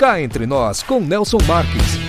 Cá Entre Nós, com Nelson Marques.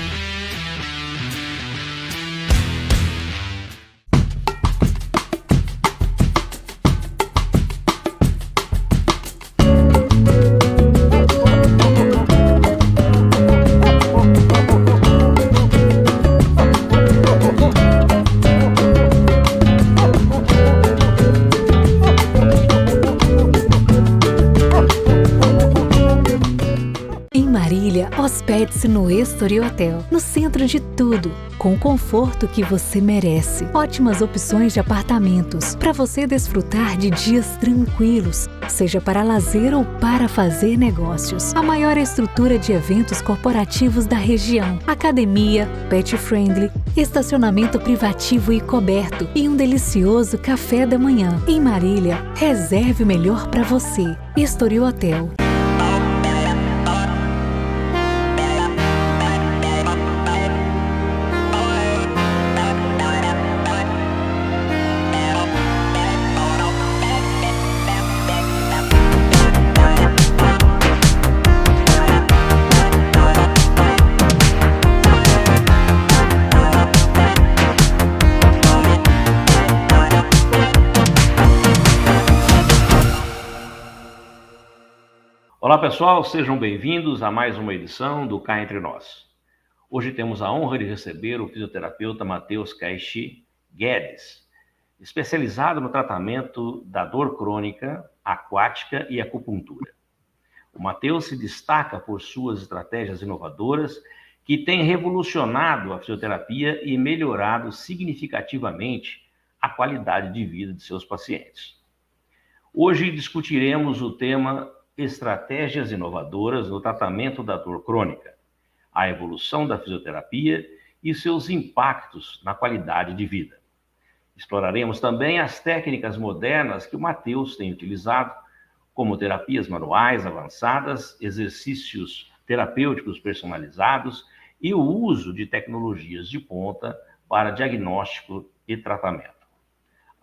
Hospede-se no Estoril Hotel, no centro de tudo, com o conforto que você merece. Ótimas opções de apartamentos, para você desfrutar de dias tranquilos, seja para lazer ou para fazer negócios. A maior estrutura de eventos corporativos da região, academia, pet friendly, estacionamento privativo e coberto e um delicioso café da manhã. Em Marília, reserve o melhor para você. Estoril Hotel. Olá pessoal, sejam bem-vindos a mais uma edição do Cá Entre Nós. Hoje temos a honra de receber o fisioterapeuta Matheus Caixi Guedes, especializado no tratamento da dor crônica, aquática e acupuntura. O Matheus se destaca por suas estratégias inovadoras que têm revolucionado a fisioterapia e melhorado significativamente a qualidade de vida de seus pacientes. Hoje discutiremos o tema estratégias inovadoras no tratamento da dor crônica, a evolução da fisioterapia e seus impactos na qualidade de vida. Exploraremos também as técnicas modernas que o Matheus tem utilizado, como terapias manuais avançadas, exercícios terapêuticos personalizados e o uso de tecnologias de ponta para diagnóstico e tratamento.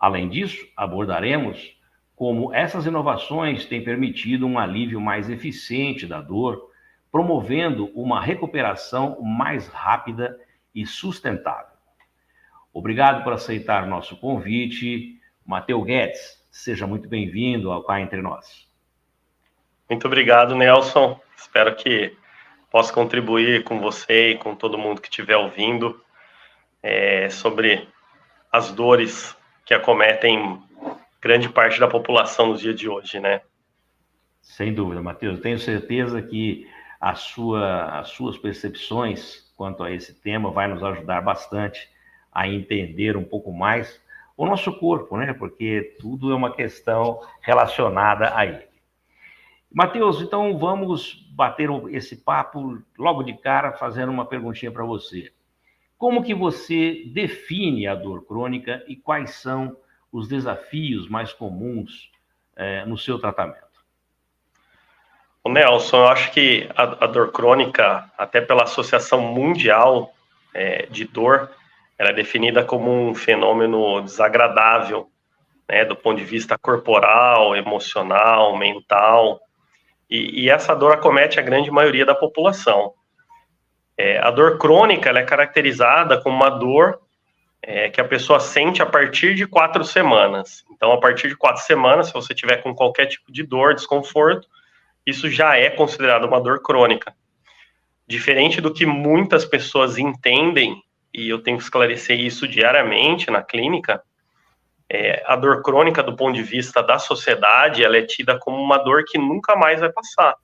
Além disso, abordaremos como essas inovações têm permitido um alívio mais eficiente da dor, promovendo uma recuperação mais rápida e sustentável. Obrigado por aceitar nosso convite. Matheus Guedes, seja muito bem-vindo ao Cá Entre Nós. Muito obrigado, Nelson. Espero que possa contribuir com você e com todo mundo que estiver ouvindo sobre as dores que acometem grande parte da população nos dias de hoje, né? Sem dúvida, Matheus. Tenho certeza que as suas percepções quanto a esse tema vai nos ajudar bastante a entender um pouco mais o nosso corpo, né? Porque tudo é uma questão relacionada a ele. Matheus, então vamos bater esse papo logo de cara fazendo uma perguntinha para você. Como que você define a dor crônica e quais são os desafios mais comuns no seu tratamento? O Nelson, eu acho que a dor crônica, até pela Associação Mundial de Dor, ela é definida como um fenômeno desagradável, né, do ponto de vista corporal, emocional, mental, e essa dor acomete a grande maioria da população. A dor crônica ela é caracterizada como uma dor que a pessoa sente a partir de 4 semanas. Então, a partir de 4 semanas, se você tiver com qualquer tipo de dor, desconforto, isso já é considerado uma dor crônica. Diferente do que muitas pessoas entendem, e eu tenho que esclarecer isso diariamente na clínica, a dor crônica, do ponto de vista da sociedade, ela é tida como uma dor que nunca mais vai passar.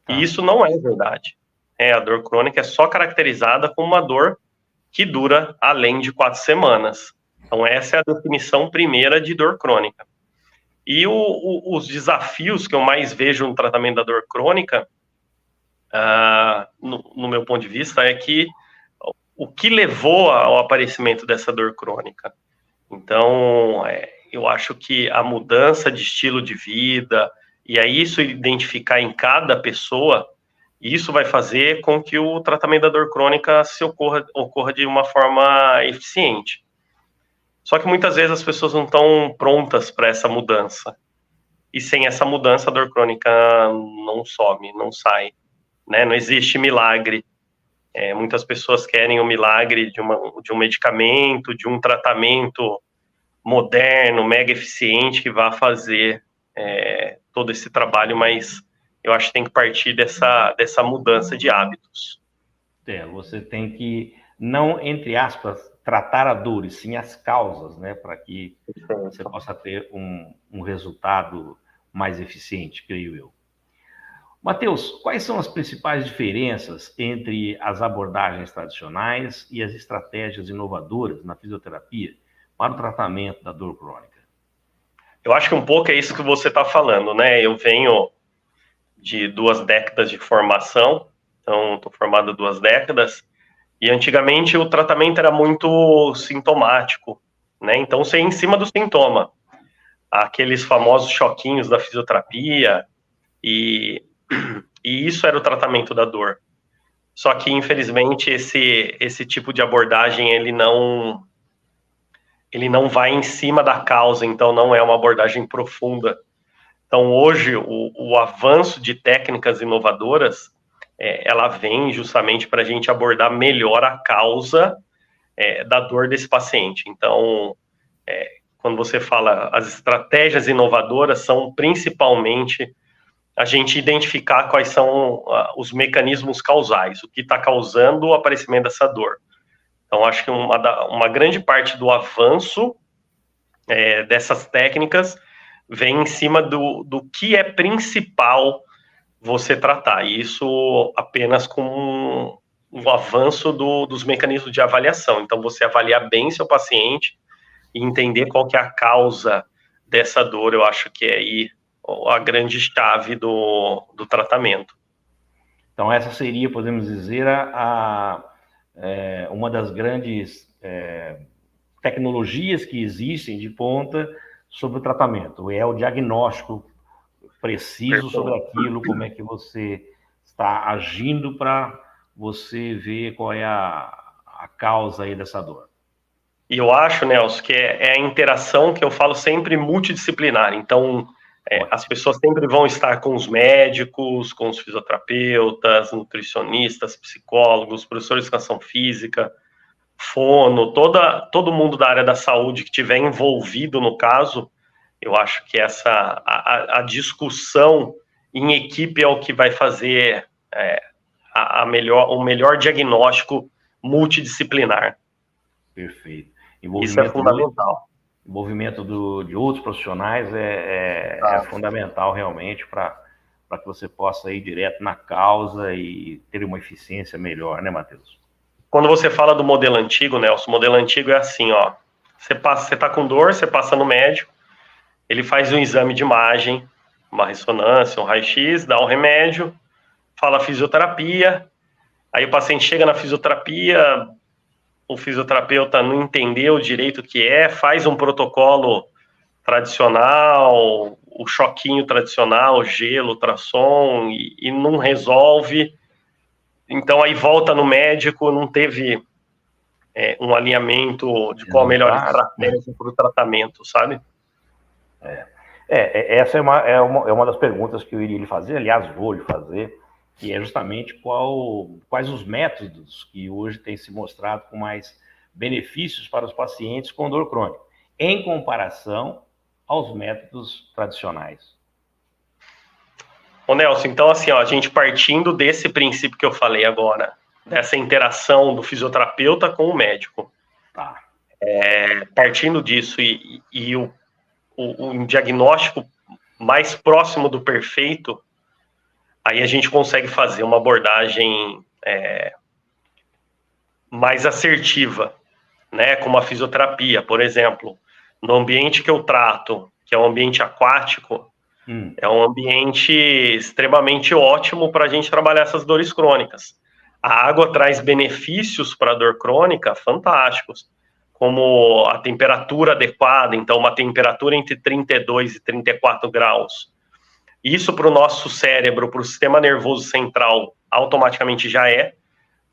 E isso não é verdade. A dor crônica é só caracterizada como uma dor que dura além de 4 semanas. Então, essa é a definição primeira de dor crônica. E os desafios que eu mais vejo no tratamento da dor crônica, no meu ponto de vista, é que o que levou ao aparecimento dessa dor crônica. Então, eu acho que a mudança de estilo de vida, e aí isso identificar em cada pessoa, isso vai fazer com que o tratamento da dor crônica ocorra de uma forma eficiente. Só que muitas vezes as pessoas não estão prontas para essa mudança. E sem essa mudança, a dor crônica não some, não sai. né? Não existe milagre. Muitas pessoas querem o milagre de um medicamento, de um tratamento moderno, mega eficiente, que vá fazer todo esse trabalho, mas eu acho que tem que partir dessa mudança de hábitos. Você tem que, não, entre aspas, tratar a dor, e sim as causas, né, para que você possa ter um resultado mais eficiente, creio eu. Matheus, quais são as principais diferenças entre as abordagens tradicionais e as estratégias inovadoras na fisioterapia para o tratamento da dor crônica? Eu acho que um pouco é isso que você está falando, né? Eu venho de 2 décadas de formação, então estou formado há 2 décadas, e antigamente o tratamento era muito sintomático, né? Então você ia em cima do sintoma, aqueles famosos choquinhos da fisioterapia, e isso era o tratamento da dor. Só que, infelizmente, esse tipo de abordagem, ele não vai em cima da causa, então não é uma abordagem profunda. Então, hoje, o avanço de técnicas inovadoras, ela vem justamente para a gente abordar melhor a causa da dor desse paciente. Então, quando você fala as estratégias inovadoras, são principalmente a gente identificar quais são os mecanismos causais, o que está causando o aparecimento dessa dor. Então, acho que uma grande parte do avanço dessas técnicas vem em cima do que é principal você tratar, e isso apenas com o avanço dos mecanismos de avaliação. Então, você avaliar bem seu paciente e entender qual que é a causa dessa dor, eu acho que é aí a grande chave do tratamento. Então, essa seria, podemos dizer, uma das grandes tecnologias que existem de ponta sobre o tratamento, é o diagnóstico preciso sobre aquilo, como é que você está agindo para você ver qual é a causa aí dessa dor. E eu acho, Nelson, que é a interação que eu falo sempre multidisciplinar. Então, as pessoas sempre vão estar com os médicos, com os fisioterapeutas, nutricionistas, psicólogos, professores de educação física, fono, todo mundo da área da saúde que estiver envolvido no caso. Eu acho que a discussão em equipe é o que vai fazer o melhor diagnóstico multidisciplinar. Perfeito. Isso é fundamental. O envolvimento de outros profissionais é fundamental realmente para que você possa ir direto na causa e ter uma eficiência melhor, né, Matheus? Quando você fala do modelo antigo, Nelson, o modelo antigo é assim, ó, você está com dor, você passa no médico, ele faz um exame de imagem, uma ressonância, um raio-x, dá um remédio, fala fisioterapia, aí o paciente chega na fisioterapia, o fisioterapeuta não entendeu direito o que faz um protocolo tradicional, o choquinho tradicional, gelo, ultrassom, e não resolve. Então, aí volta no médico, não teve um alinhamento de qual a melhor estratégia para o tratamento, sabe? Essa é uma das perguntas que eu iria lhe fazer, aliás, vou lhe fazer, que é justamente quais os métodos que hoje têm se mostrado com mais benefícios para os pacientes com dor crônica, em comparação aos métodos tradicionais. Ô Nelson, então assim, ó, a gente partindo desse princípio que eu falei agora, dessa interação do fisioterapeuta com o médico, partindo disso e um diagnóstico mais próximo do perfeito, aí a gente consegue fazer uma abordagem mais assertiva, né, como a fisioterapia, por exemplo. No ambiente que eu trato, que é um ambiente aquático, é um ambiente extremamente ótimo para a gente trabalhar essas dores crônicas. A água traz benefícios para a dor crônica fantásticos, como a temperatura adequada, então uma temperatura entre 32 e 34 graus. Isso para o nosso cérebro, para o sistema nervoso central, automaticamente já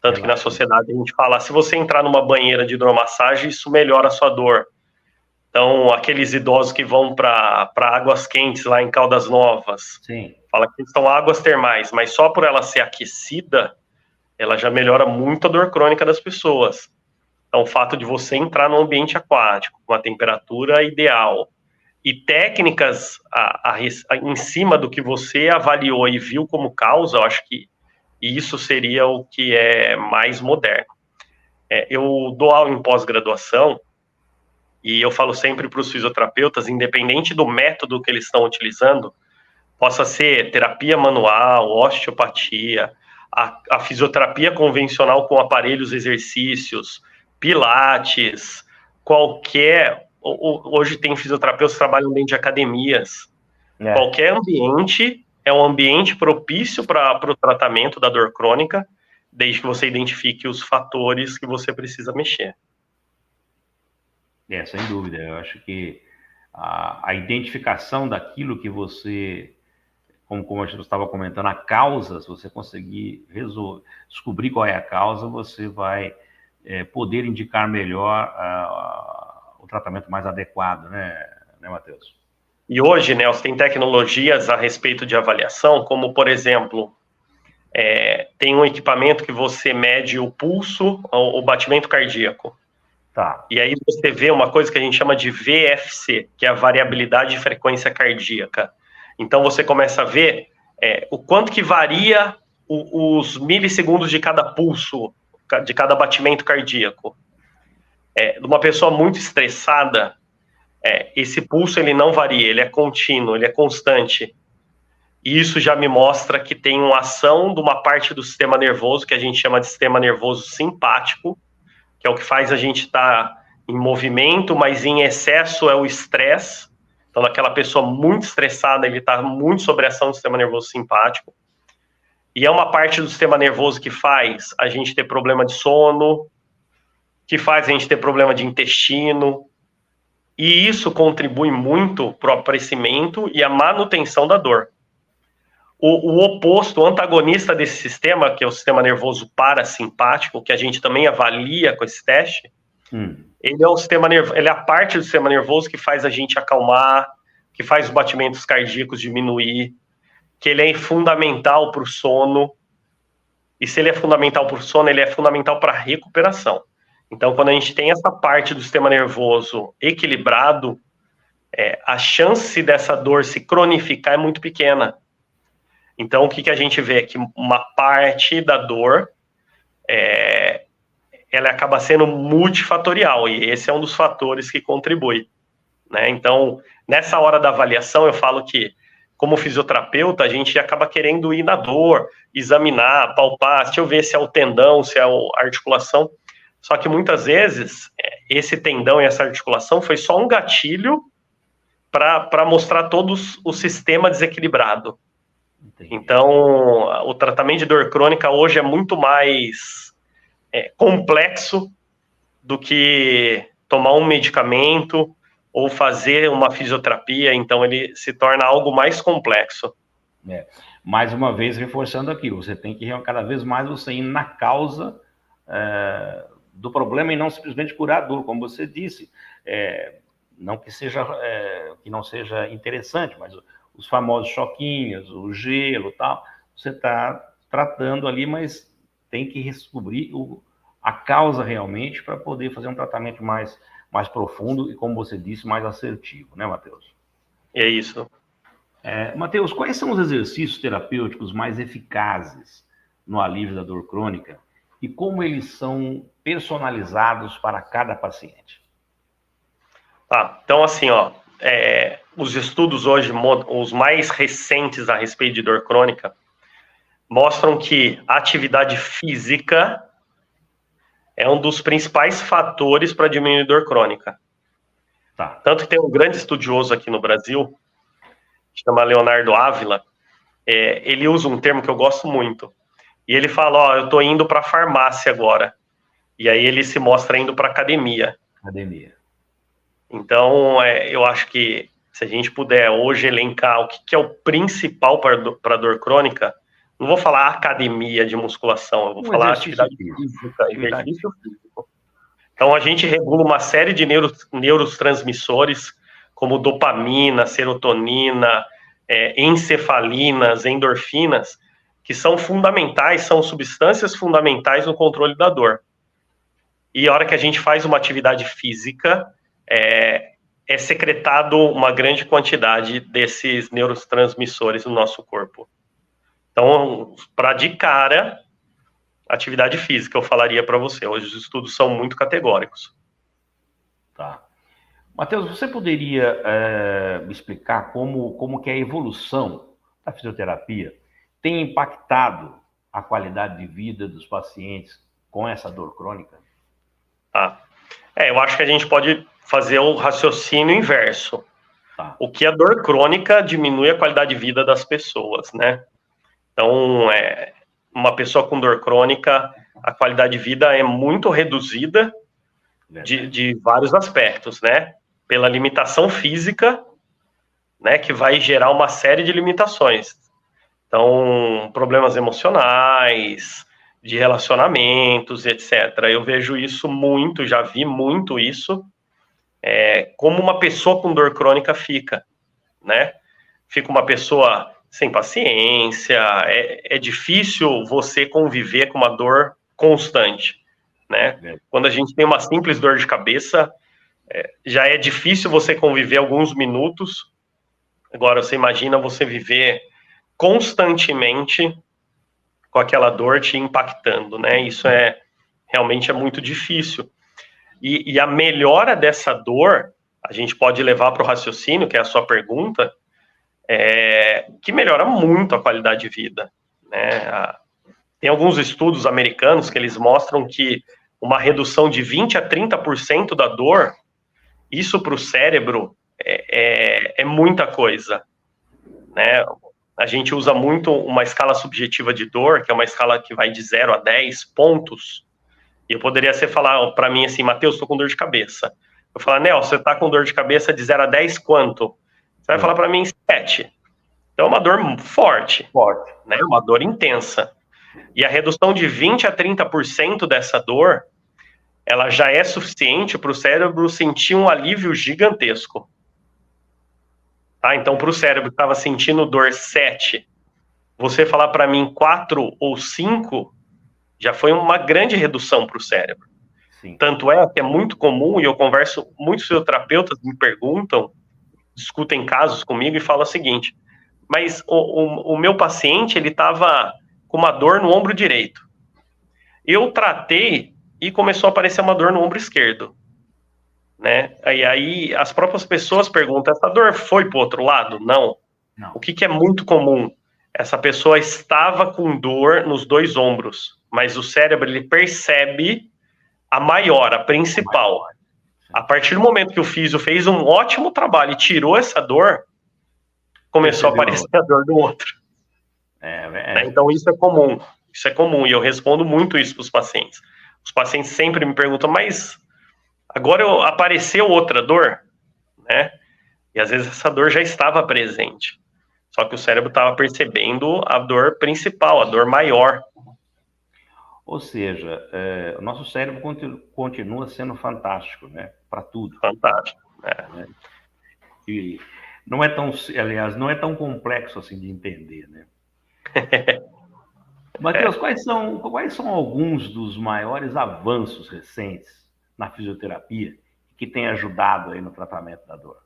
tanto que na sociedade a gente fala, se você entrar numa banheira de hidromassagem, isso melhora a sua dor. Então, aqueles idosos que vão para águas quentes lá em Caldas Novas, Sim. fala que são águas termais, mas só por ela ser aquecida, ela já melhora muito a dor crônica das pessoas. Então, o fato de você entrar no ambiente aquático, com a temperatura ideal, e técnicas em cima do que você avaliou e viu como causa, eu acho que isso seria o que é mais moderno. Eu dou aula em pós-graduação, e eu falo sempre para os fisioterapeutas, independente do método que eles estão utilizando, possa ser terapia manual, osteopatia, a fisioterapia convencional com aparelhos, exercícios, pilates, qualquer... Hoje tem fisioterapeutas que trabalham dentro de academias. Qualquer ambiente é um ambiente propício para o tratamento da dor crônica, desde que você identifique os fatores que você precisa mexer. Sem dúvida. Eu acho que a identificação daquilo que você, como a gente estava comentando, a causa, se você conseguir descobrir qual é a causa, você vai poder indicar melhor o tratamento mais adequado, né, Matheus? E hoje, Nelson, tem tecnologias a respeito de avaliação, como, por exemplo, tem um equipamento que você mede o pulso, o batimento cardíaco. Tá. E aí você vê uma coisa que a gente chama de VFC, que é a variabilidade de frequência cardíaca. Então você começa a ver o quanto que varia os milissegundos de cada pulso, de cada batimento cardíaco. De uma pessoa muito estressada, esse pulso ele não varia, ele é contínuo, ele é constante. E isso já me mostra que tem uma ação de uma parte do sistema nervoso, que a gente chama de sistema nervoso simpático, que é o que faz a gente estar em movimento, mas em excesso é o estresse. Então, naquela pessoa muito estressada, ele está muito sob a ação do sistema nervoso simpático. E é uma parte do sistema nervoso que faz a gente ter problema de sono, que faz a gente ter problema de intestino, e isso contribui muito para o aparecimento e a manutenção da dor. O oposto, o antagonista desse sistema, que é o sistema nervoso parasimpático, que a gente também avalia com esse teste, ele é o sistema ele é a parte do sistema nervoso que faz a gente acalmar, que faz os batimentos cardíacos diminuir, que ele é fundamental para o sono, e se ele é fundamental para o sono, ele é fundamental para a recuperação. Então, quando a gente tem essa parte do sistema nervoso equilibrado, a chance dessa dor se cronificar é muito pequena. Então, o que a gente vê é que uma parte da dor, ela acaba sendo multifatorial, e esse é um dos fatores que contribui, né? Então, nessa hora da avaliação, eu falo que, como fisioterapeuta, a gente acaba querendo ir na dor, examinar, palpar, deixa eu ver se é o tendão, se é a articulação. Só que muitas vezes, esse tendão e essa articulação foi só um gatilho para mostrar todo o sistema desequilibrado. Entendi. Então, o tratamento de dor crônica hoje é muito mais complexo do que tomar um medicamento ou fazer uma fisioterapia, então ele se torna algo mais complexo. Mais uma vez, reforçando aquilo, você tem que cada vez mais você ir na causa do problema e não simplesmente curar a dor, como você disse. Não que não seja interessante, mas os famosos choquinhos, o gelo e tal, você está tratando ali, mas tem que descobrir a causa realmente para poder fazer um tratamento mais profundo e, como você disse, mais assertivo, né, Matheus? É isso. Matheus, quais são os exercícios terapêuticos mais eficazes no alívio da dor crônica e como eles são personalizados para cada paciente? Então, assim, os estudos hoje, os mais recentes a respeito de dor crônica, mostram que a atividade física é um dos principais fatores para diminuir dor crônica. Tanto que tem um grande estudioso aqui no Brasil, que chama Leonardo Ávila, ele usa um termo que eu gosto muito, e ele fala, eu estou indo para a farmácia agora, e aí ele se mostra indo para academia. Então, eu acho que se a gente puder hoje elencar o que é o principal para dor crônica, não vou falar academia de musculação, eu vou falar atividade física, exercício físico. Então, a gente regula uma série de neurotransmissores, como dopamina, serotonina, encefalinas, endorfinas, que são fundamentais, são substâncias fundamentais no controle da dor. E a hora que a gente faz uma atividade física, é secretado uma grande quantidade desses neurotransmissores no nosso corpo. Então, de cara, atividade física, eu falaria para você. Hoje os estudos são muito categóricos. Tá. Matheus, você poderia me explicar como que a evolução da fisioterapia tem impactado a qualidade de vida dos pacientes com essa dor crônica? Eu acho que a gente pode fazer o raciocínio inverso. Tá. O que a dor crônica diminui a qualidade de vida das pessoas, né? Então, uma pessoa com dor crônica, a qualidade de vida é muito reduzida de vários aspectos, né? Pela limitação física, né? Que vai gerar uma série de limitações. Então, problemas emocionais, de relacionamentos, etc. Eu vejo isso muito, já vi muito isso, como uma pessoa com dor crônica fica, né? Fica uma pessoa sem paciência, é difícil você conviver com uma dor constante, né? Quando a gente tem uma simples dor de cabeça, já é difícil você conviver alguns minutos. Agora, você imagina você viver constantemente com aquela dor te impactando, né? Isso realmente é muito difícil. E a melhora dessa dor, a gente pode levar para o raciocínio, que é a sua pergunta, que melhora muito a qualidade de vida, né? Tem alguns estudos americanos que eles mostram que uma redução de 20 a 30% da dor, isso para o cérebro é muita coisa, né? A gente usa muito uma escala subjetiva de dor, que é uma escala que vai de 0 a 10 pontos. E eu poderia falar para mim assim, Matheus, estou com dor de cabeça. Eu falar, Nelson, você está com dor de cabeça de 0 a 10 quanto? Você vai falar para mim 7. Então é uma dor forte, né? Uma dor intensa. E a redução de 20 a 30% dessa dor, ela já é suficiente para o cérebro sentir um alívio gigantesco. Tá? Então, para o cérebro que estava sentindo dor 7, você falar para mim 4 ou 5, já foi uma grande redução para o cérebro. Sim. Tanto que é muito comum, e eu converso, muitos fisioterapeutas me perguntam, discutem casos comigo e falam o seguinte, mas o meu paciente, ele estava com uma dor no ombro direito. Eu tratei e começou a aparecer uma dor no ombro esquerdo. Né? E aí as próprias pessoas perguntam, essa dor foi para o outro lado? Não. O que é muito comum? Essa pessoa estava com dor nos dois ombros, mas o cérebro ele percebe a maior, a principal. A partir do momento que o físio fez um ótimo trabalho e tirou essa dor, começou a aparecer a dor do outro. Então isso é comum, e eu respondo muito isso para os pacientes. Os pacientes sempre me perguntam, mas agora apareceu outra dor, né? E às vezes essa dor já estava presente. Só que o cérebro estava percebendo a dor principal, a dor maior. Ou seja, o nosso cérebro continua sendo fantástico, né? Para tudo. Fantástico. Né? E não é tão, aliás, não é tão complexo assim de entender, né? Matheus, quais são alguns dos maiores avanços recentes na fisioterapia que tem ajudado aí no tratamento da dor?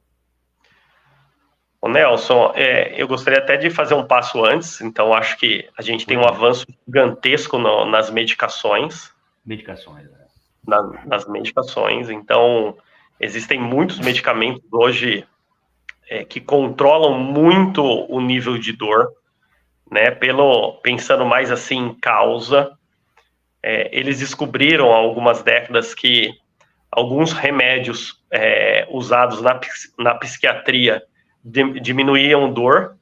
Ô Nelson, eu gostaria até de fazer um passo antes, então acho que a gente tem um avanço gigantesco nas medicações. Nas medicações, então existem muitos medicamentos hoje que controlam muito o nível de dor, né, pensando mais assim em causa. Eles descobriram há algumas décadas que alguns remédios usados na psiquiatria diminuíam dor,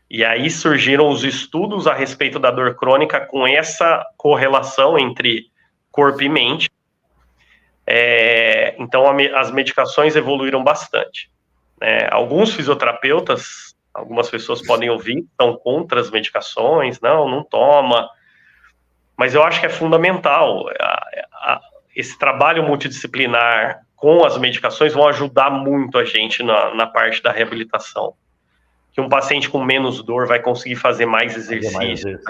e aí surgiram os estudos a respeito da dor crônica com essa correlação entre corpo e mente. Então as medicações evoluíram bastante. Alguns fisioterapeutas, algumas pessoas podem ouvir, estão contra as medicações, não toma, mas eu acho que é fundamental. esse trabalho multidisciplinar com as medicações vão ajudar muito a gente na parte da reabilitação. Que um paciente com menos dor vai conseguir fazer mais exercício,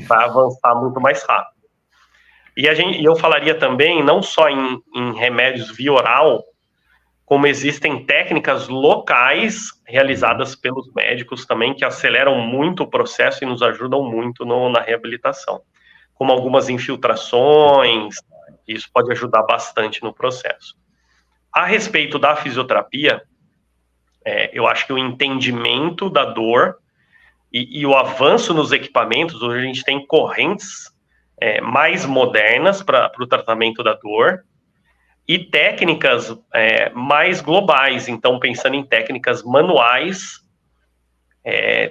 vai avançar muito mais rápido. E eu falaria também, não só em remédios via oral, como existem técnicas locais realizadas pelos médicos também, que aceleram muito o processo e nos ajudam muito na reabilitação. Como algumas infiltrações, isso pode ajudar bastante no processo. A respeito da fisioterapia, eu acho que o entendimento da dor e o avanço nos equipamentos, hoje a gente tem correntes mais modernas para o tratamento da dor e técnicas mais globais. Então, pensando em técnicas manuais,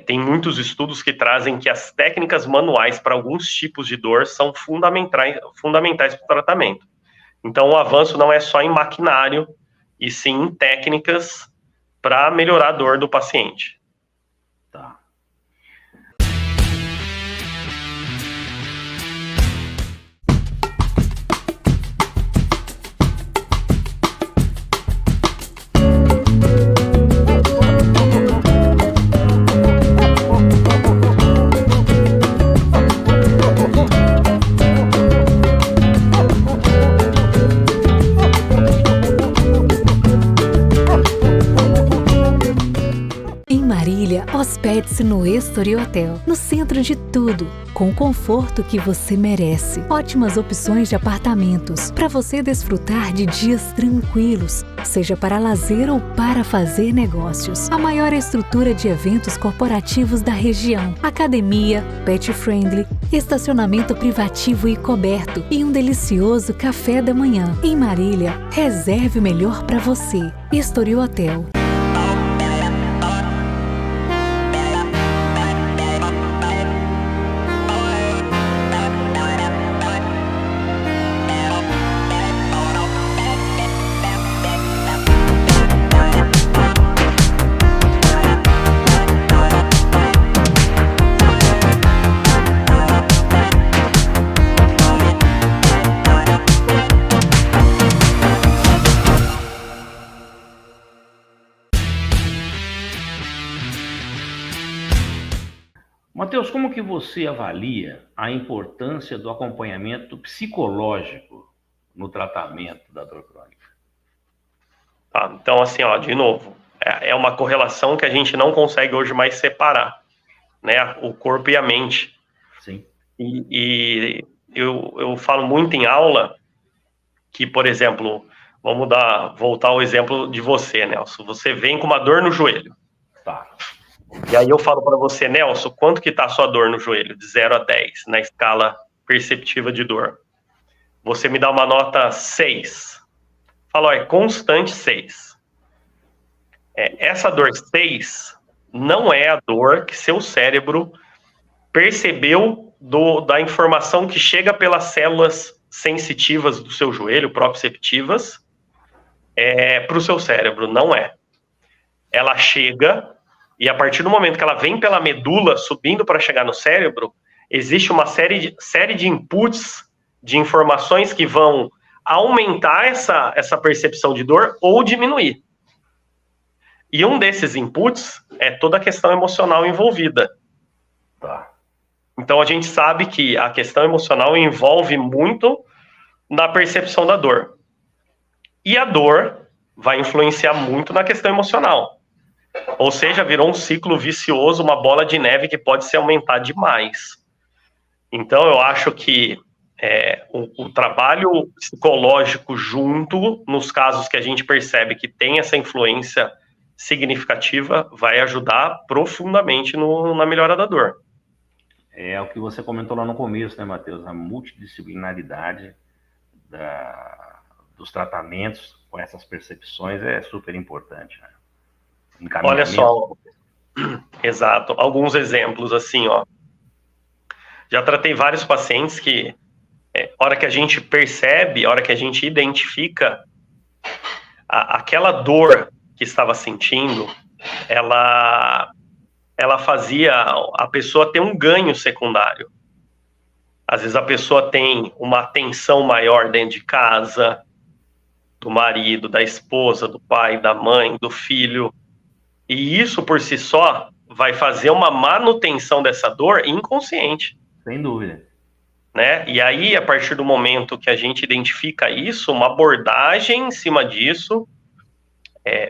tem muitos estudos que trazem que as técnicas manuais para alguns tipos de dor são fundamentais para o tratamento. Então, o avanço não é só em maquinário, e sim em técnicas para melhorar a dor do paciente. Tá. Hospede-se no Estoril Hotel, no centro de tudo, com o conforto que você merece. Ótimas opções de apartamentos para você desfrutar de dias tranquilos, seja para lazer ou para fazer negócios. A maior estrutura de eventos corporativos da região, academia, pet friendly, estacionamento privativo e coberto e um delicioso café da manhã. Em Marília, reserve o melhor para você. Estoril Hotel. Matheus, como que você avalia a importância do acompanhamento psicológico no tratamento da dor crônica? Então, assim, de novo, é uma correlação que a gente não consegue hoje mais separar, né? O corpo e a mente. Sim. E eu falo muito em aula que, por exemplo, vamos voltar ao exemplo de você, Nelson. Você vem com uma dor no joelho. Tá. E aí eu falo para você, Nelson, quanto que tá a sua dor no joelho? De 0 a 10, na escala perceptiva de dor. Você me dá uma nota 6. Fala, é constante 6. Essa dor 6 não é a dor que seu cérebro percebeu da informação que chega pelas células sensitivas do seu joelho, proprioceptivas, para o seu cérebro. Não é. Ela chega... E a partir do momento que ela vem pela medula, subindo para chegar no cérebro, existe uma série de inputs, de informações que vão aumentar essa percepção de dor ou diminuir. E um desses inputs é toda a questão emocional envolvida. Tá. Então a gente sabe que a questão emocional envolve muito na percepção da dor. E a dor vai influenciar muito na questão emocional. Ou seja, virou um ciclo vicioso, uma bola de neve que pode se aumentar demais. Então, eu acho que o trabalho psicológico junto, nos casos que a gente percebe que tem essa influência significativa, vai ajudar profundamente na melhora da dor. É o que você comentou lá no começo, né, Matheus? A multidisciplinaridade dos tratamentos com essas percepções é super importante, né? Olha só, exato, alguns exemplos assim, já tratei vários pacientes que, hora que a gente percebe, hora que a gente identifica aquela dor que estava sentindo, ela fazia a pessoa ter um ganho secundário. Às vezes a pessoa tem uma atenção maior dentro de casa, do marido, da esposa, do pai, da mãe, do filho. E isso, por si só, vai fazer uma manutenção dessa dor inconsciente. Sem dúvida. Né? E aí, a partir do momento que a gente identifica isso, uma abordagem em cima disso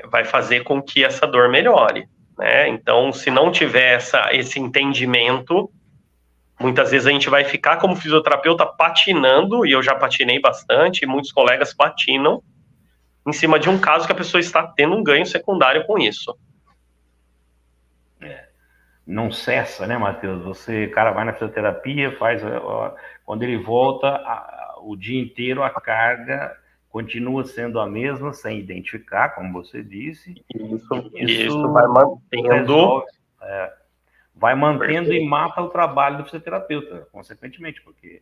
vai fazer com que essa dor melhore. Né? Então, se não tiver esse entendimento, muitas vezes a gente vai ficar como fisioterapeuta patinando, e eu já patinei bastante, e muitos colegas patinam, em cima de um caso que a pessoa está tendo um ganho secundário com isso. Não cessa, né, Matheus? O cara vai na fisioterapia, quando ele volta, o dia inteiro a carga continua sendo a mesma, sem identificar, como você disse. Isso vai mantendo... vai mantendo e mata o trabalho do fisioterapeuta, consequentemente, porque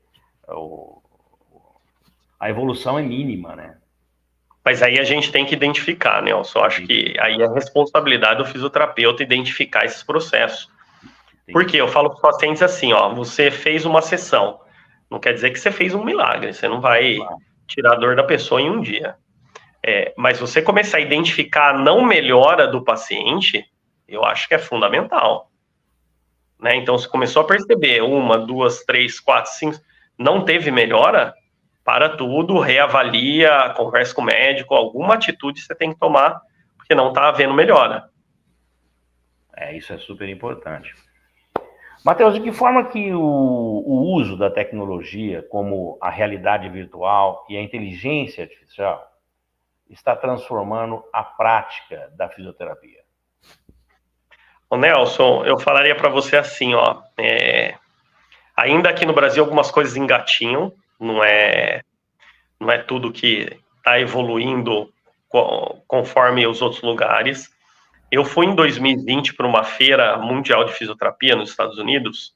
a evolução é mínima, né? Mas aí a gente tem que identificar, Nelson. Eu acho que aí é responsabilidade do fisioterapeuta identificar esses processos. Porque eu falo para os pacientes assim, você fez uma sessão, não quer dizer que você fez um milagre, você não vai tirar a dor da pessoa em um dia. Mas você começar a identificar a não melhora do paciente, eu acho que é fundamental. Né? Então, você começou a perceber 1, 2, 3, 4, 5, não teve melhora, para tudo, reavalia, conversa com o médico, alguma atitude você tem que tomar, porque não está havendo melhora. Isso é super importante. Matheus, de que forma que o uso da tecnologia, como a realidade virtual e a inteligência artificial, está transformando a prática da fisioterapia? Ô Nelson, eu falaria para você assim, ainda aqui no Brasil algumas coisas engatinham, não é tudo que está evoluindo conforme os outros lugares. Eu fui em 2020 para uma feira mundial de fisioterapia nos Estados Unidos,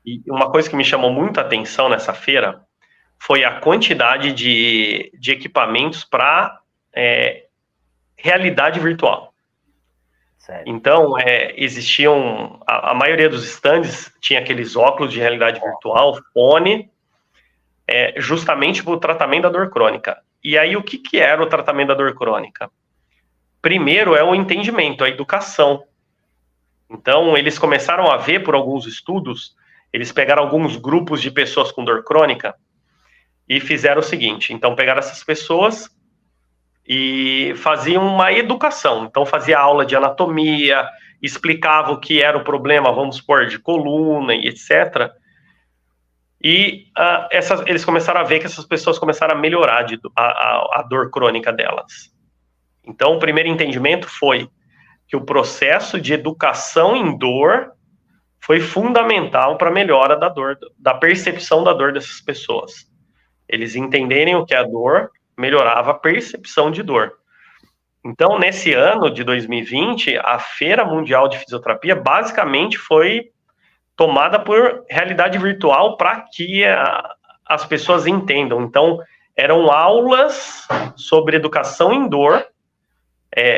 e uma coisa que me chamou muita atenção nessa feira foi a quantidade de equipamentos para realidade virtual. Sério? Então, existiam, a maioria dos stands tinha aqueles óculos de realidade virtual, fone, justamente para o tratamento da dor crônica. E aí, o que era o tratamento da dor crônica? Primeiro é o entendimento, a educação. Então, eles começaram a ver, por alguns estudos, eles pegaram alguns grupos de pessoas com dor crônica e fizeram o seguinte, então pegaram essas pessoas e faziam uma educação. Então, fazia aula de anatomia, explicava o que era o problema, vamos supor, de coluna e etc., e eles começaram a ver que essas pessoas começaram a melhorar a dor crônica delas. Então, o primeiro entendimento foi que o processo de educação em dor foi fundamental para a melhora da dor, da percepção da dor dessas pessoas. Eles entenderem o que é a dor, melhorava a percepção de dor. Então, nesse ano de 2020, a Feira Mundial de Fisioterapia basicamente foi tomada por realidade virtual para que as pessoas entendam. Então, eram aulas sobre educação em dor,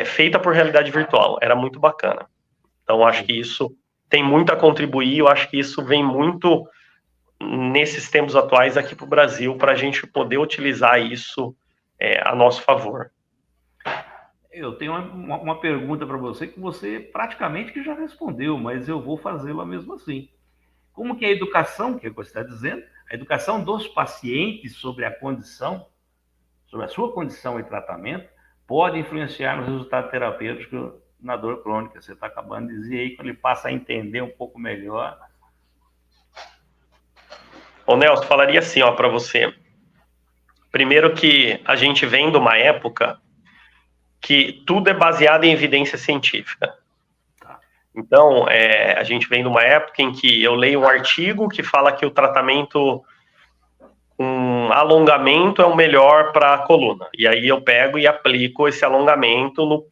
feita por realidade virtual. Era muito bacana. Então, acho que isso tem muito a contribuir, eu acho que isso vem muito nesses tempos atuais aqui para o Brasil, para a gente poder utilizar isso a nosso favor. Eu tenho uma pergunta para você que você praticamente que já respondeu, mas eu vou fazê-la mesmo assim. Como que a educação, que você está dizendo, a educação dos pacientes sobre a condição, sobre a sua condição e tratamento, pode influenciar no resultado terapêutico na dor crônica? Você está acabando de dizer aí, quando ele passa a entender um pouco melhor. Ô Nelson, falaria assim, para você. Primeiro que a gente vem de uma época que tudo é baseado em evidência científica. Então, a gente vem de uma época em que eu leio um artigo que fala que o tratamento com alongamento é o melhor para a coluna. E aí eu pego e aplico esse alongamento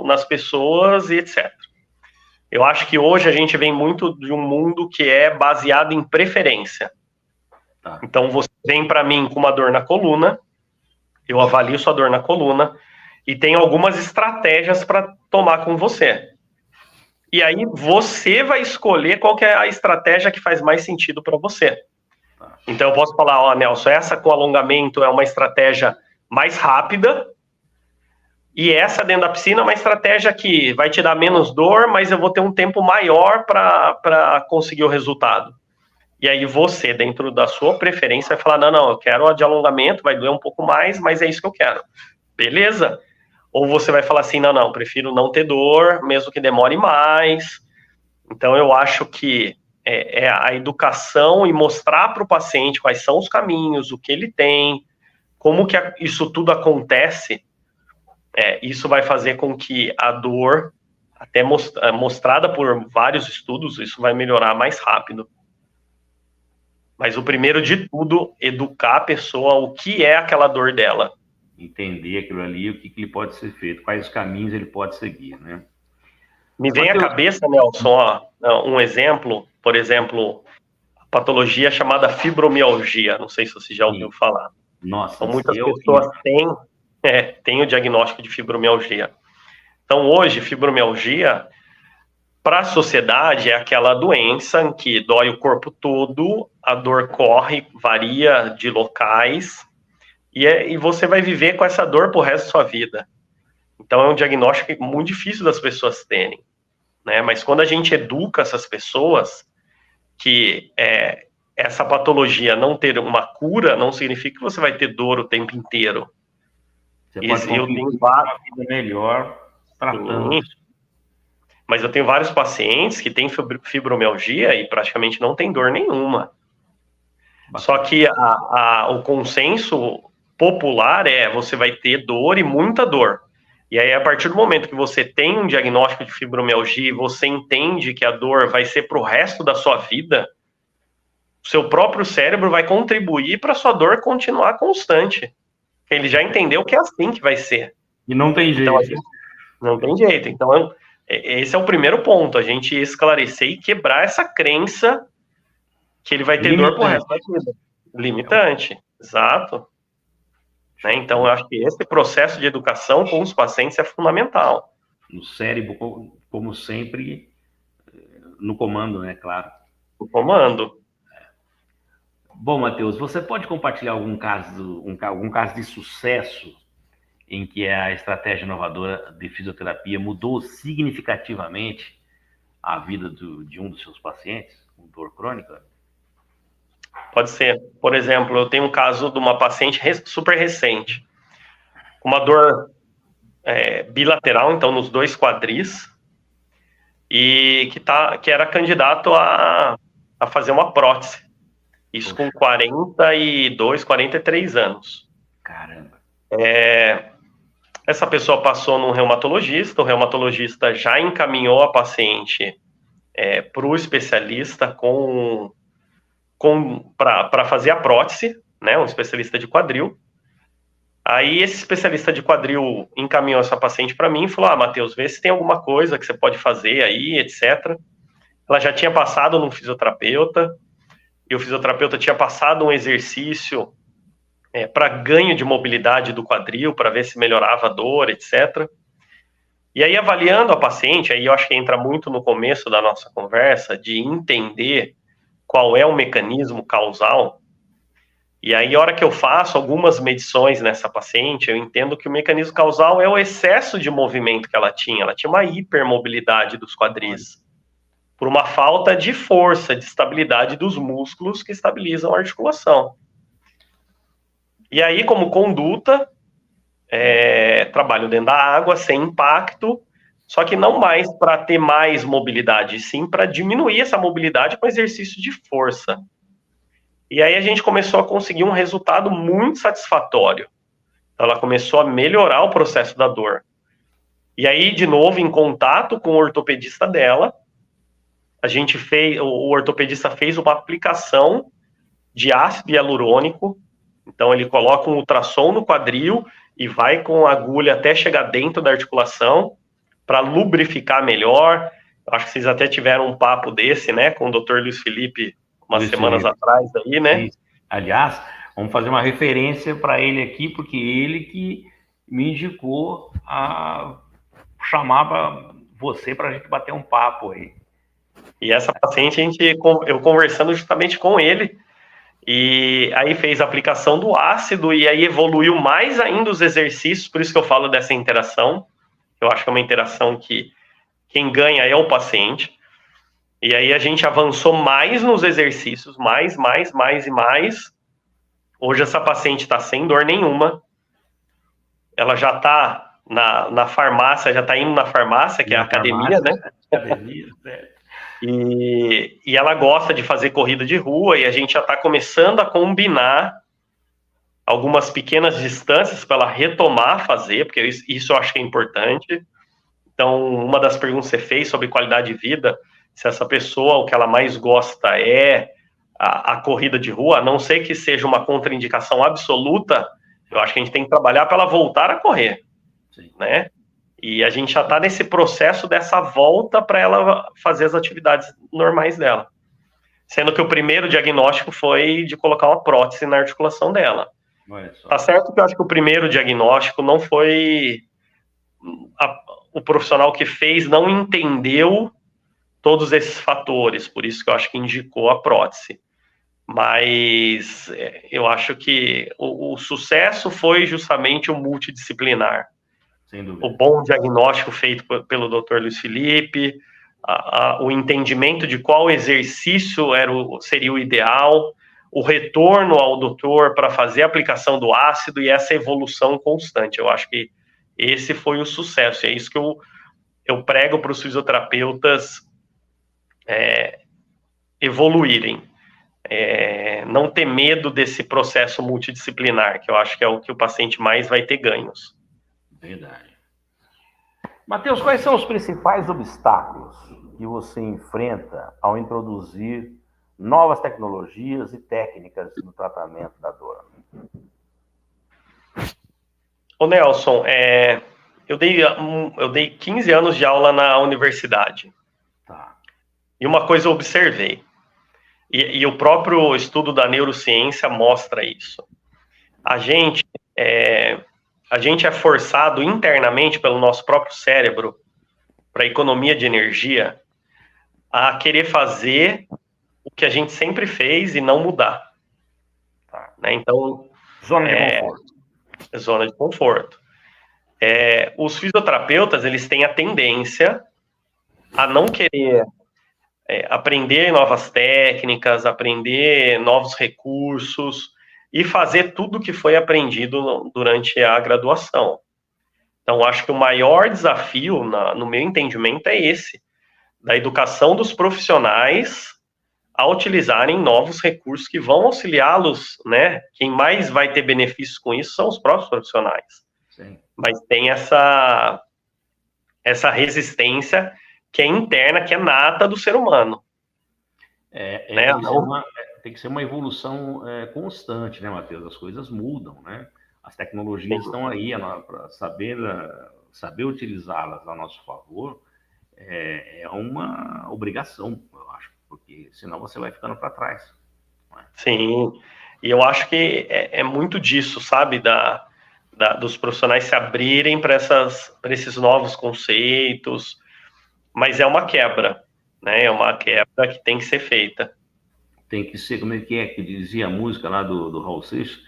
nas pessoas e etc. Eu acho que hoje a gente vem muito de um mundo que é baseado em preferência. Então, você vem para mim com uma dor na coluna, eu avalio sua dor na coluna, e tem algumas estratégias para tomar com você. E aí você vai escolher qual que é a estratégia que faz mais sentido para você. Então eu posso falar, ó, Nelson, essa com alongamento é uma estratégia mais rápida, e essa dentro da piscina é uma estratégia que vai te dar menos dor, mas eu vou ter um tempo maior para conseguir o resultado. E aí você, dentro da sua preferência, vai falar, não, eu quero a de alongamento, vai doer um pouco mais, mas é isso que eu quero. Beleza? Ou você vai falar assim, não, prefiro não ter dor, mesmo que demore mais. Então eu acho que é a educação e mostrar para o paciente quais são os caminhos, o que ele tem, como que isso tudo acontece, isso vai fazer com que a dor, até mostrada por vários estudos, isso vai melhorar mais rápido. Mas o primeiro de tudo, educar a pessoa o que é aquela dor dela. Entender aquilo ali, o que lhe pode ser feito, quais os caminhos ele pode seguir, né? Me vem à cabeça, Nelson, um exemplo, por exemplo, a patologia chamada fibromialgia, não sei se você já ouviu falar. Nossa, então, muitas pessoas têm o diagnóstico de fibromialgia. Então, hoje, fibromialgia, para a sociedade, é aquela doença em que dói o corpo todo, a dor corre, varia de locais, e você vai viver com essa dor pro resto da sua vida. Então, é um diagnóstico muito difícil das pessoas terem, né? Mas quando a gente educa essas pessoas que essa patologia não ter uma cura, não significa que você vai ter dor o tempo inteiro. Você pode ter uma vida melhor tratando. Mas eu tenho vários pacientes que têm fibromialgia e praticamente não tem dor nenhuma. Só que o consenso popular você vai ter dor e muita dor. E aí, a partir do momento que você tem um diagnóstico de fibromialgia e você entende que a dor vai ser para o resto da sua vida, o seu próprio cérebro vai contribuir para a sua dor continuar constante. Ele já entendeu que é assim que vai ser. E não tem jeito. Então, não tem jeito. Então, esse é o primeiro ponto, a gente esclarecer e quebrar essa crença que ele vai ter dor pro resto da vida. Limitante, exato. Né? Então, eu acho que esse processo de educação com os pacientes é fundamental. No cérebro, como sempre, no comando, né, claro. No comando. Bom, Matheus, você pode compartilhar algum caso de sucesso em que a estratégia inovadora de fisioterapia mudou significativamente a vida de um dos seus pacientes com dor crônica? Pode ser. Por exemplo, eu tenho um caso de uma paciente super recente, uma dor bilateral, então nos 2 quadris, e que era candidato a fazer uma prótese. Isso com 42, 43 anos. Caramba. Essa pessoa passou num reumatologista, o reumatologista já encaminhou a paciente para o especialista para fazer a prótese, né, um especialista de quadril. Aí esse especialista de quadril encaminhou essa paciente para mim e falou, Matheus, vê se tem alguma coisa que você pode fazer aí, etc. Ela já tinha passado num fisioterapeuta, e o fisioterapeuta tinha passado um exercício para ganho de mobilidade do quadril, para ver se melhorava a dor, etc. E aí, avaliando a paciente, aí eu acho que entra muito no começo da nossa conversa, de entender qual é o mecanismo causal. E aí, a hora que eu faço algumas medições nessa paciente, eu entendo que o mecanismo causal é o excesso de movimento que ela tinha uma hipermobilidade dos quadris, por uma falta de força, de estabilidade dos músculos que estabilizam a articulação. E aí, como conduta, trabalho dentro da água, sem impacto, só que não mais para ter mais mobilidade, sim para diminuir essa mobilidade com exercício de força. E aí a gente começou a conseguir um resultado muito satisfatório. Ela começou a melhorar o processo da dor. E aí, de novo, em contato com o ortopedista dela, o ortopedista fez uma aplicação de ácido hialurônico. Então, ele coloca um ultrassom no quadril e vai com a agulha até chegar dentro da articulação para lubrificar melhor. Eu acho que vocês até tiveram um papo desse, né, com o Dr. Luiz Felipe umas semanas atrás aí, né? Sim. Aliás, vamos fazer uma referência para ele aqui, porque ele que me indicou a chamar você para a gente bater um papo aí. E essa paciente, eu conversando justamente com ele, E aí fez a aplicação do ácido e aí evoluiu mais ainda os exercícios, por isso que eu falo dessa interação. Eu acho que é uma interação que quem ganha é o paciente. E aí a gente avançou mais nos exercícios, mais e mais. Hoje essa paciente está sem dor nenhuma. Ela já está na farmácia, já está indo na farmácia, que é a academia, né? Academia, E ela gosta de fazer corrida de rua e a gente já está começando a combinar algumas pequenas distâncias para ela retomar a fazer, porque isso eu acho que é importante. Então, uma das perguntas que você fez sobre qualidade de vida, se essa pessoa, o que ela mais gosta é a corrida de rua, a não ser que seja uma contraindicação absoluta, eu acho que a gente tem que trabalhar para ela voltar a correr, Sim. né? E a gente já está nesse processo dessa volta para ela fazer as atividades normais dela. Sendo que o primeiro diagnóstico foi de colocar uma prótese na articulação dela. Tá certo que eu acho que o primeiro diagnóstico não foi... o profissional que fez não entendeu todos esses fatores, por isso que eu acho que indicou a prótese. Mas eu acho que o sucesso foi justamente o multidisciplinar. O bom diagnóstico feito pelo Dr. Luiz Felipe, o entendimento de qual exercício seria o ideal, o retorno ao doutor para fazer a aplicação do ácido e essa evolução constante. Eu acho que esse foi o sucesso. É isso que eu prego para os fisioterapeutas evoluírem. Não ter medo desse processo multidisciplinar, que eu acho que é o que o paciente mais vai ter ganhos. Verdade. Matheus, quais são os principais obstáculos que você enfrenta ao introduzir novas tecnologias e técnicas no tratamento da dor? Ô Nelson, eu dei 15 anos de aula na universidade. Tá. E uma coisa eu observei, e o próprio estudo da neurociência mostra isso. A gente é forçado internamente pelo nosso próprio cérebro, para a economia de energia, a querer fazer o que a gente sempre fez e não mudar. Tá. Né? Então, Zona de conforto. Zona de conforto. Os fisioterapeutas, eles têm a tendência a não querer aprender novas técnicas, aprender novos recursos e fazer tudo o que foi aprendido durante a graduação. Então, acho que o maior desafio, no meu entendimento, é esse, da educação dos profissionais a utilizarem novos recursos que vão auxiliá-los, né? Quem mais vai ter benefícios com isso são os próprios profissionais. Sim. Mas tem essa resistência que é interna, que é nata do ser humano. Né? Tem que ser uma evolução constante, né, Matheus? As coisas mudam, né? As tecnologias estão aí para saber utilizá-las a nosso favor. É uma obrigação, eu acho, porque senão você vai ficando para trás. Né? Sim, e eu acho que é muito disso, sabe, dos profissionais se abrirem para esses novos conceitos, mas é uma quebra, né? É uma quebra que tem que ser feita. Tem que ser, como é que dizia a música lá do Raul Seixas,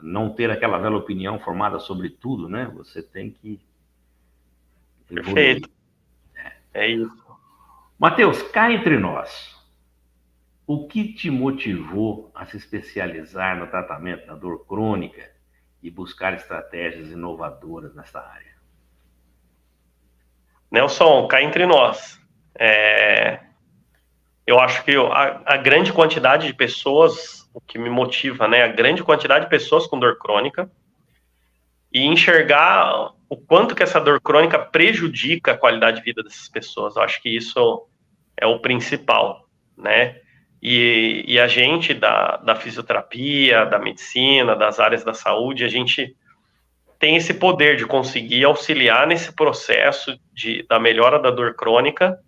não ter aquela velha opinião formada sobre tudo, né? Você tem que evoluir. Perfeito. É isso. Matheus, cá entre nós, o que te motivou a se especializar no tratamento da dor crônica e buscar estratégias inovadoras nessa área? Nelson, cá entre nós. Eu acho que a grande quantidade de pessoas, o que me motiva, né? A grande quantidade de pessoas com dor crônica e enxergar o quanto que essa dor crônica prejudica a qualidade de vida dessas pessoas. Eu acho que isso é o principal, né? E a gente da fisioterapia, da medicina, das áreas da saúde, a gente tem esse poder de conseguir auxiliar nesse processo da melhora da dor crônica.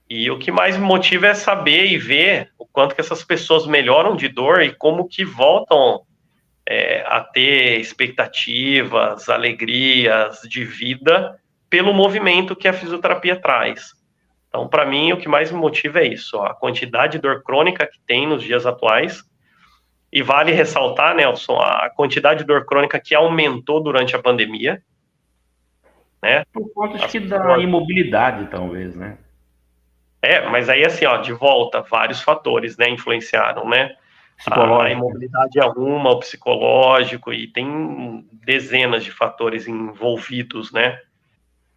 E o que mais me motiva é saber e ver o quanto que essas pessoas melhoram de dor e como que voltam a ter expectativas, alegrias de vida pelo movimento que a fisioterapia traz. Então, para mim, o que mais me motiva é isso, ó, a quantidade de dor crônica que tem nos dias atuais. E vale ressaltar, Nelson, a quantidade de dor crônica que aumentou durante a pandemia, né? Por conta As que da pessoas... imobilidade, talvez, né? Mas aí, assim, ó, de volta, vários fatores, né, influenciaram, né? A Psicológico. imobilidade é uma, o psicológico, e tem dezenas de fatores envolvidos, né?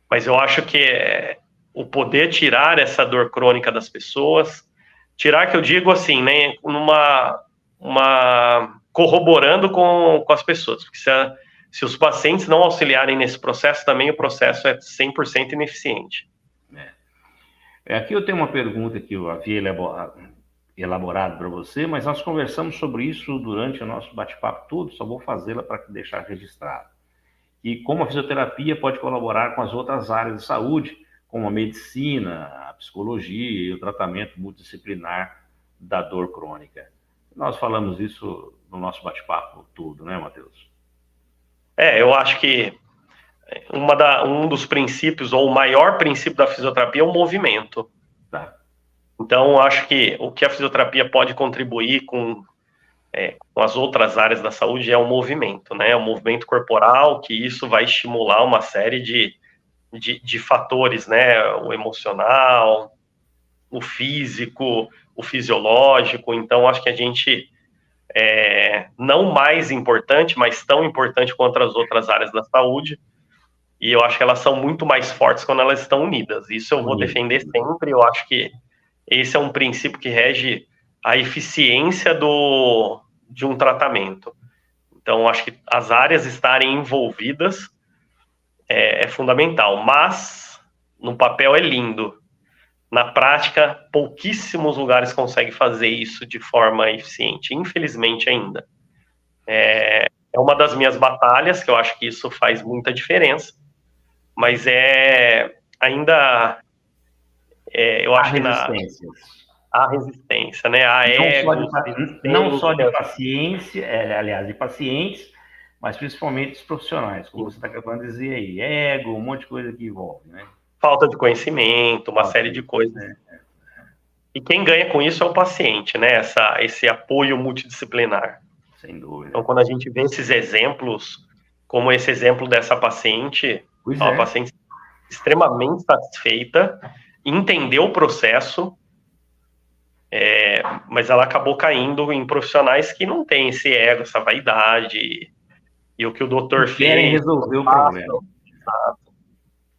Mas eu acho que o poder tirar essa dor crônica das pessoas, tirar que eu digo assim, né, corroborando com as pessoas, porque se os pacientes não auxiliarem nesse processo, também o processo é 100% ineficiente. Aqui eu tenho uma pergunta que eu havia elaborado para você, mas nós conversamos sobre isso durante o nosso bate-papo todo, só vou fazê-la para deixar registrado. E como a fisioterapia pode colaborar com as outras áreas de saúde, como a medicina, a psicologia e o tratamento multidisciplinar da dor crônica. Nós falamos isso no nosso bate-papo todo, né, Matheus? Eu acho que um dos princípios, ou o maior princípio da fisioterapia é o movimento. Tá. Então, acho que o que a fisioterapia pode contribuir com as outras áreas da saúde é o movimento, né? O movimento corporal, que isso vai estimular uma série de fatores, né? O emocional, o físico, o fisiológico. Então, acho que a gente não mais importante, mas tão importante quanto as outras áreas da saúde. E eu acho que elas são muito mais fortes quando elas estão unidas. Isso eu vou defender sempre. Eu acho que esse é um princípio que rege a eficiência de um tratamento. Então, acho que as áreas estarem envolvidas é fundamental. Mas, no papel é lindo. Na prática, pouquíssimos lugares conseguem fazer isso de forma eficiente, infelizmente ainda. É uma das minhas batalhas, que eu acho que isso faz muita diferença, mas ainda, eu acho que há resistência, né? Há não só de paciência, aliás, de pacientes, mas principalmente dos profissionais, como você está acabando de dizer aí, ego, um monte de coisa que envolve, né? Falta de conhecimento, uma série de coisas. E quem ganha com isso é o paciente, né? Esse apoio multidisciplinar. Sem dúvida. Então, quando a gente vê esses exemplos, como esse exemplo dessa paciente, uma paciente extremamente satisfeita, entendeu o processo, mas ela acabou caindo em profissionais que não têm esse ego, essa vaidade, e o que o doutor fez... Querem resolver o problema.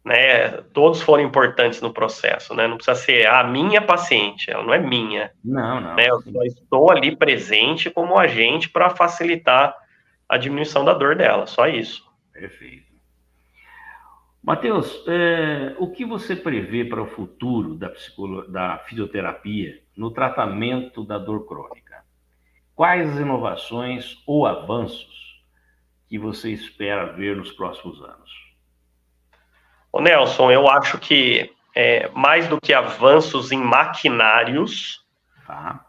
Né, todos foram importantes no processo, né? Não precisa ser a minha paciente, ela não é minha. Não. Né? Eu só estou ali presente como agente para facilitar a diminuição da dor dela, só isso. Perfeito. Matheus, o que você prevê para o futuro da fisioterapia no tratamento da dor crônica? Quais as inovações ou avanços que você espera ver nos próximos anos? Ô Nelson, eu acho que mais do que avanços em maquinários,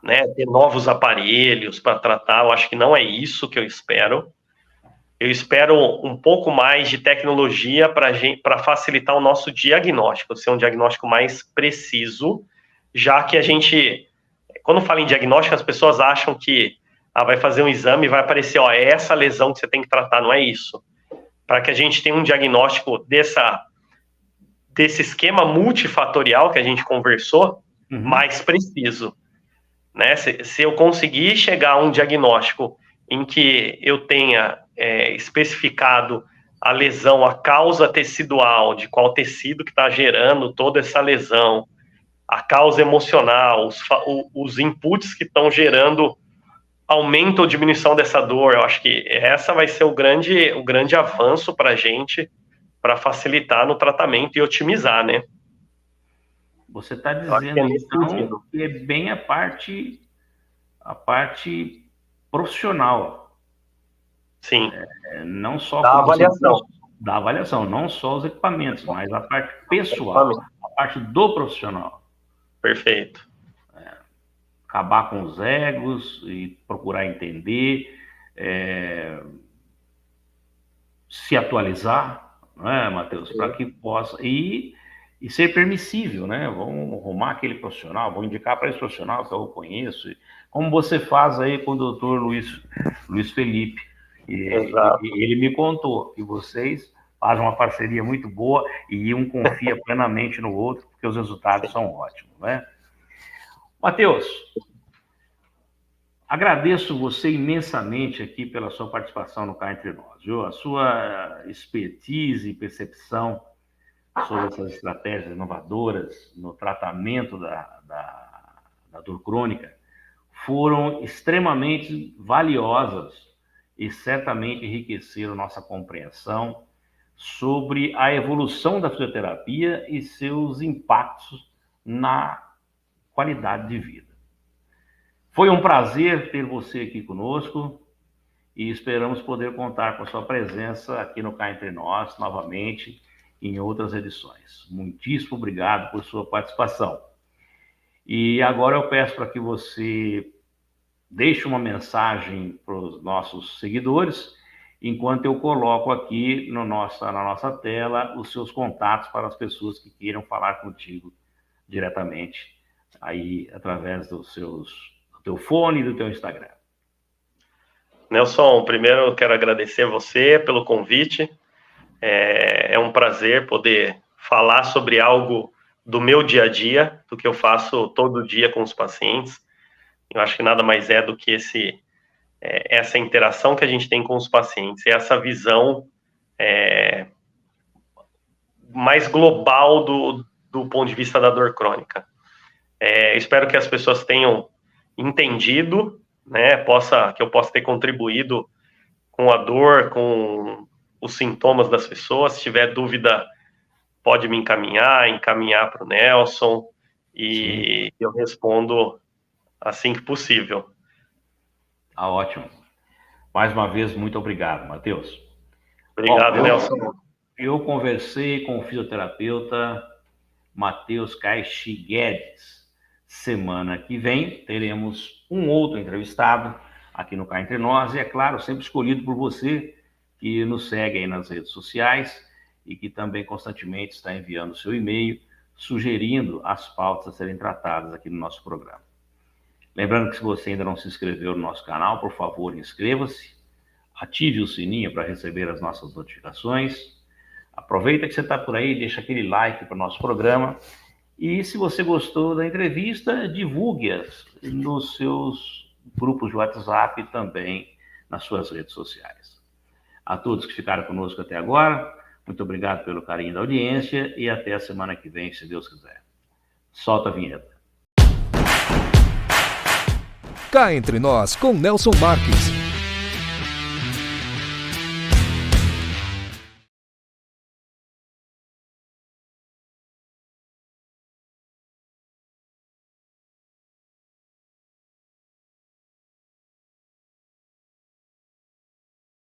né, ter novos aparelhos para tratar, eu acho que não é isso que eu espero. Eu espero um pouco mais de tecnologia para facilitar o nosso diagnóstico, ser um diagnóstico mais preciso, já que a gente, quando fala em diagnóstico, as pessoas acham que vai fazer um exame e vai aparecer, é essa lesão que você tem que tratar, não é isso. Para que a gente tenha um diagnóstico desse esquema multifatorial que a gente conversou, mais preciso. Né? Se eu conseguir chegar a um diagnóstico em que eu tenha especificado a lesão, a causa tecidual, de qual tecido que está gerando toda essa lesão, a causa emocional, os inputs que estão gerando aumento ou diminuição dessa dor, eu acho que essa vai ser o grande avanço para a gente, para facilitar no tratamento e otimizar, né? Você está dizendo, então, que é bem a parte profissional. Sim. Não só da avaliação. Da avaliação, não só os equipamentos, mas a parte pessoal, a parte do profissional. Perfeito. Acabar com os egos e procurar entender, se atualizar, não é, Matheus? Para que possa... E e ser permissível, né? Vamos arrumar aquele profissional, vou indicar para esse profissional que eu conheço, como você faz aí com o doutor Luiz Felipe. Ele me contou que vocês fazem uma parceria muito boa e um confia plenamente no outro, porque os resultados são ótimos, né? Matheus, agradeço você imensamente aqui pela sua participação no Cá Entre Nós, viu? A sua expertise e percepção sobre essas estratégias inovadoras no tratamento da dor crônica foram extremamente valiosas e certamente enriqueceram nossa compreensão sobre a evolução da fisioterapia e seus impactos na qualidade de vida. Foi um prazer ter você aqui conosco e esperamos poder contar com a sua presença aqui no Cá Entre Nós novamente em outras edições. Muitíssimo obrigado por sua participação. E agora eu peço para que você deixe uma mensagem para os nossos seguidores, enquanto eu coloco aqui na nossa tela os seus contatos para as pessoas que queiram falar contigo diretamente, aí através do teu fone e do teu Instagram. Nelson, primeiro eu quero agradecer a você pelo convite. É um prazer poder falar sobre algo do meu dia a dia, do que eu faço todo dia com os pacientes. Eu acho que nada mais é do que essa interação que a gente tem com os pacientes, essa visão mais global do ponto de vista da dor crônica. Espero que as pessoas tenham entendido, né, que eu possa ter contribuído com a dor, com os sintomas das pessoas. Se tiver dúvida, pode me encaminhar para o Nelson, e eu respondo assim que possível. Ah, ótimo. Mais uma vez, muito obrigado, Matheus. Obrigado, Nelson. Eu conversei com o fisioterapeuta Matheus Caixi Guedes. Semana que vem teremos um outro entrevistado aqui no Cá Entre Nós, e é claro, sempre escolhido por você que nos segue aí nas redes sociais e que também constantemente está enviando o seu e-mail, sugerindo as pautas a serem tratadas aqui no nosso programa. Lembrando que se você ainda não se inscreveu no nosso canal, por favor, inscreva-se, ative o sininho para receber as nossas notificações, aproveita que você está por aí, deixa aquele like para o nosso programa, e se você gostou da entrevista, divulgue-as nos seus grupos de WhatsApp e também nas suas redes sociais. A todos que ficaram conosco até agora, muito obrigado pelo carinho da audiência e até a semana que vem, se Deus quiser. Solta a vinheta. Cá Entre Nós, com Nelson Marques.